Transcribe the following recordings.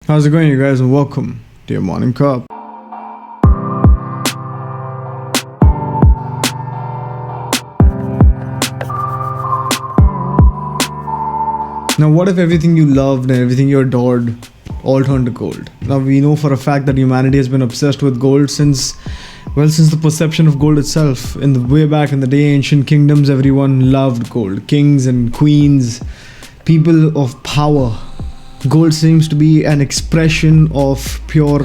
How's it going, you guys, and welcome to your morning cup. Now, what if everything you loved and everything you adored all turned to gold? Now, we know for a fact that humanity has been obsessed with gold since the perception of gold itself. Way back in the day, ancient kingdoms, everyone loved gold. Kings and queens, people of power. Gold seems to be an expression of pure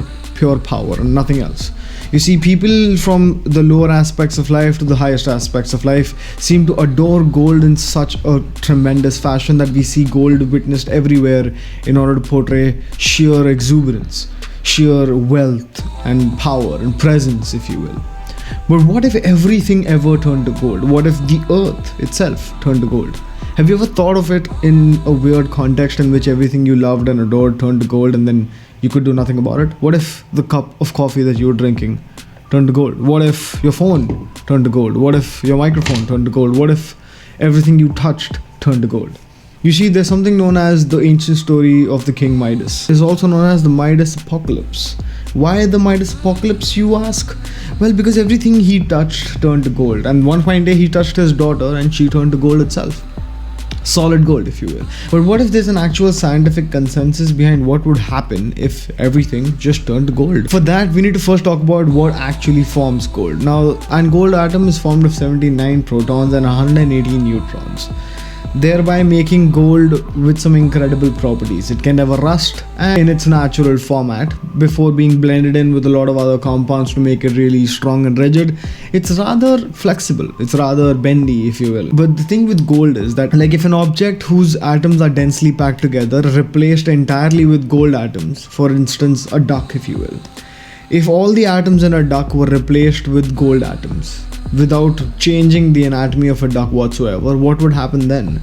power and nothing else. You see, people from the lower aspects of life to the highest aspects of life seem to adore gold in such a tremendous fashion that we see gold witnessed everywhere in order to portray sheer exuberance, sheer wealth and power and presence, if you will. But what if everything ever turned to gold? What if the earth itself turned to gold? Have you ever thought of it in a weird context in which everything you loved and adored turned to gold and then you could do nothing about it? What if the cup of coffee that you were drinking turned to gold? What if your phone turned to gold? What if your microphone turned to gold? What if everything you touched turned to gold? You see, there's something known as the ancient story of the king Midus. It's also known as the Midus apocalypse. Why the Midus apocalypse, you ask? Well, because everything he touched turned to gold. And one fine day he touched his daughter and she turned to gold itself. Solid gold, if you will. But what if there's an actual scientific consensus behind what would happen if everything just turned to gold? For that, we need to first talk about what actually forms gold. Now, an gold atom is formed of 79 protons and 118 neutrons, thereby making gold with some incredible properties. It can never rust and in its natural format before being blended in with a lot of other compounds to make it really strong and rigid. It's rather flexible, it's rather bendy, if you will. But the thing with gold is that, like, if an object whose atoms are densely packed together replaced entirely with gold atoms, for instance a duck, if you will, if all the atoms in a duck were replaced with gold atoms without changing the anatomy of a duck whatsoever, what would happen then?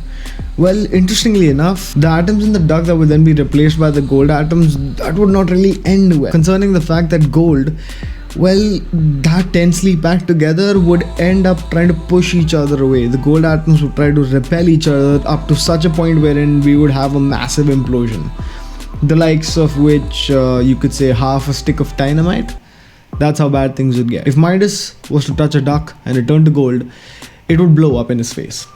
Well, interestingly enough, the atoms in the duck that would then be replaced by the gold atoms, that would not really end well. Concerning the fact that gold, well, that tensely packed together would end up trying to push each other away. The gold atoms would try to repel each other up to such a point wherein we would have a massive implosion, the likes of which you could say half a stick of dynamite. That's how bad things would get. If Midus was to touch a duck and it turned to gold, it would blow up in his face.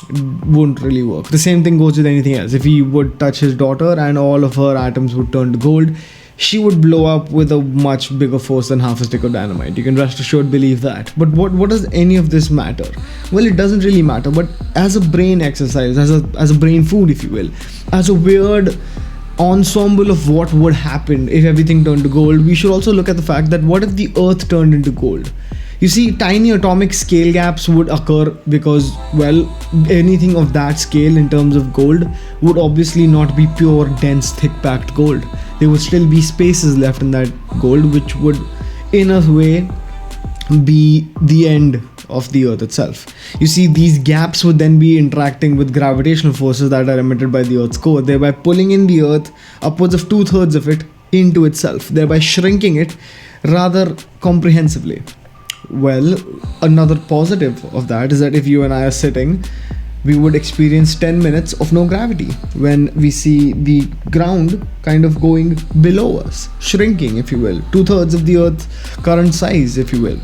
It wouldn't really work. The same thing goes with anything else. If he would touch his daughter and all of her atoms would turn to gold, she would blow up with a much bigger force than half a stick of dynamite. You can rest assured believe that. But what does any of this matter? Well, it doesn't really matter. But as a brain exercise, as a brain food, if you will, as a weird ensemble of what would happen if everything turned to gold, we should also look at the fact that what if the earth turned into gold? You see, tiny atomic scale gaps would occur because, well, anything of that scale in terms of gold would obviously not be pure, dense, thick-packed gold. There would still be spaces left in that gold, which would, in a way, be the end of the earth itself. You see, these gaps would then be interacting with gravitational forces that are emitted by the earth's core, thereby pulling in the earth, upwards of 2/3 of it, into itself, thereby shrinking it rather comprehensively. Well, another positive of that is that if you and I are sitting, we would experience 10 minutes of no gravity when we see the ground kind of going below us, shrinking, if you will, 2/3 of the earth's current size, if you will.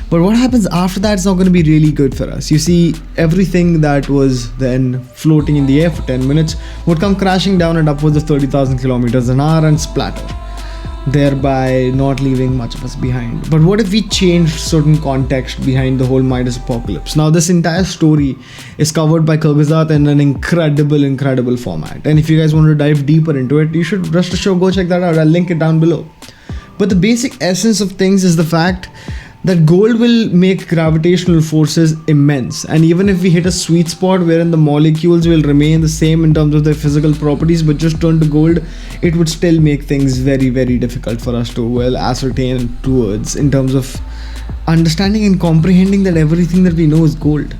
But what happens after that is not going to be really good for us. You see, everything that was then floating in the air for 10 minutes would come crashing down at upwards of 30,000 kilometers an hour and splatter, thereby not leaving much of us behind. But what if we changed certain context behind the whole Midus apocalypse? Now, this entire story is covered by Kyrgyzstan in an incredible format. And if you guys want to dive deeper into it, you should rest assured go check that out. I'll link it down below. But the basic essence of things is the fact that gold will make gravitational forces immense, and even if we hit a sweet spot wherein the molecules will remain the same in terms of their physical properties but just turn to gold, it would still make things very difficult for us to, well, ascertain towards in terms of understanding and comprehending that everything that we know is gold.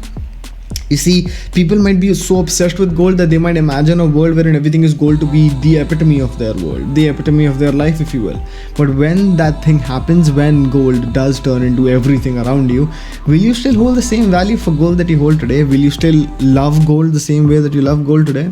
You see, people might be so obsessed with gold that they might imagine a world wherein everything is gold to be the epitome of their world, the epitome of their life, if you will. But when that thing happens, when gold does turn into everything around you, will you still hold the same value for gold that you hold today? Will you still love gold the same way that you love gold today?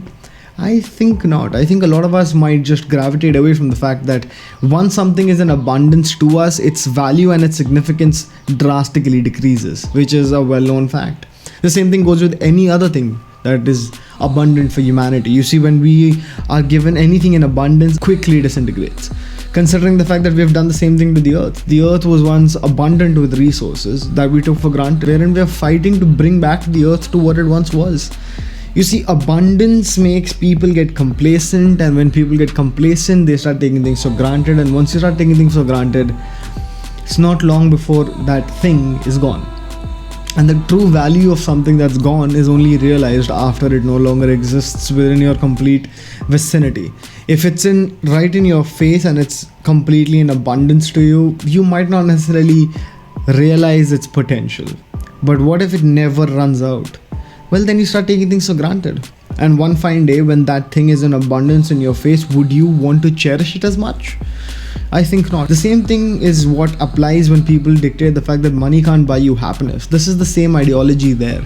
I think not. I think a lot of us might just gravitate away from the fact that once something is in abundance to us, its value and its significance drastically decreases, which is a well-known fact. The same thing goes with any other thing that is abundant for humanity. You see, when we are given anything in abundance, quickly disintegrates. Considering the fact that we have done the same thing to the earth. The earth was once abundant with resources that we took for granted, wherein we are fighting to bring back the earth to what it once was. You see, abundance makes people get complacent, and when people get complacent, they start taking things for granted, and once you start taking things for granted, it's not long before that thing is gone. And the true value of something that's gone is only realized after it no longer exists within your complete vicinity. If it's right in your face and it's completely in abundance to you, you might not necessarily realize its potential. But what if it never runs out? Well, then you start taking things for granted. And one fine day, when that thing is in abundance in your face, would you want to cherish it as much? I think not. The same thing is what applies when people dictate the fact that money can't buy you happiness. This is the same ideology there.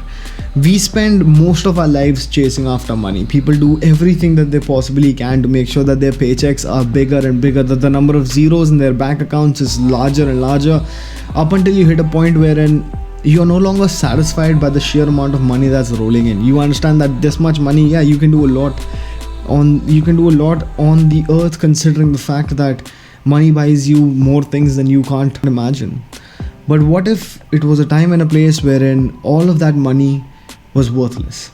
We spend most of our lives chasing after money. People do everything that they possibly can to make sure that their paychecks are bigger and bigger, that the number of zeros in their bank accounts is larger and larger, up until you hit a point wherein you're no longer satisfied by the sheer amount of money that's rolling in. You understand that this much money, yeah, you can do a lot on the earth, considering the fact that money buys you more things than you can't imagine. But what if it was a time and a place wherein all of that money was worthless?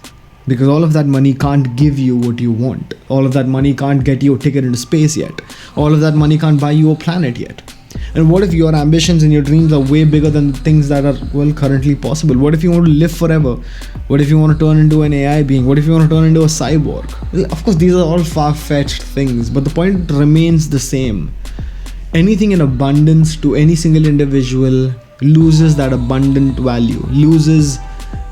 Because all of that money can't give you what you want. All of that money can't get you a ticket into space yet. All of that money can't buy you a planet yet. And what if your ambitions and your dreams are way bigger than the things that are, well, currently possible? What if you want to live forever? What if you want to turn into an AI being? What if you want to turn into a cyborg? Well, of course, these are all far-fetched things, but the point remains the same. Anything in abundance to any single individual loses that abundant value, loses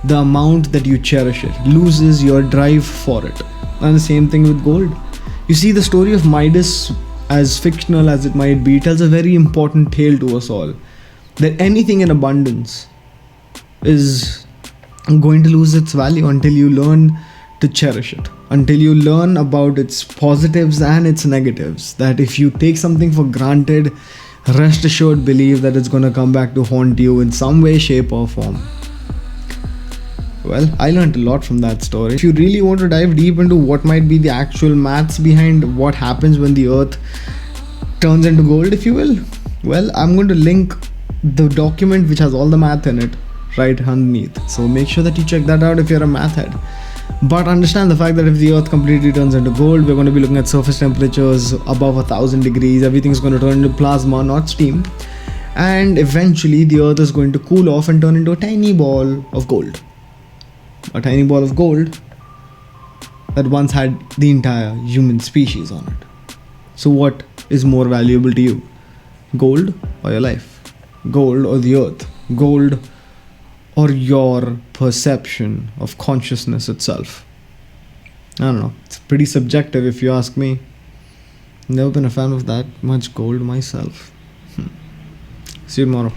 the amount that you cherish it, loses your drive for it. And the same thing with gold. You see, the story of Midus, as fictional as it might be, tells a very important tale to us all. That anything in abundance is going to lose its value until you learn to cherish it, until you learn about its positives and its negatives. That if you take something for granted, rest assured, believe that it's going to come back to haunt you in some way, shape or form. Well, I learned a lot from that story. If you really want to dive deep into what might be the actual maths behind what happens when the earth turns into gold, if you will, well, I'm going to link the document which has all the math in it right underneath. So make sure that you check that out if you're a math head. But understand the fact that if the earth completely turns into gold, we're going to be looking at surface temperatures above 1,000 degrees. Everything's going to turn into plasma, not steam. And eventually the earth is going to cool off and turn into a tiny ball of gold. A tiny ball of gold that once had the entire human species on it. So what is more valuable to you? Gold or your life? Gold or the earth? Gold or your perception of consciousness itself? I don't know. It's pretty subjective if you ask me. Never been a fan of that much gold myself. See you tomorrow.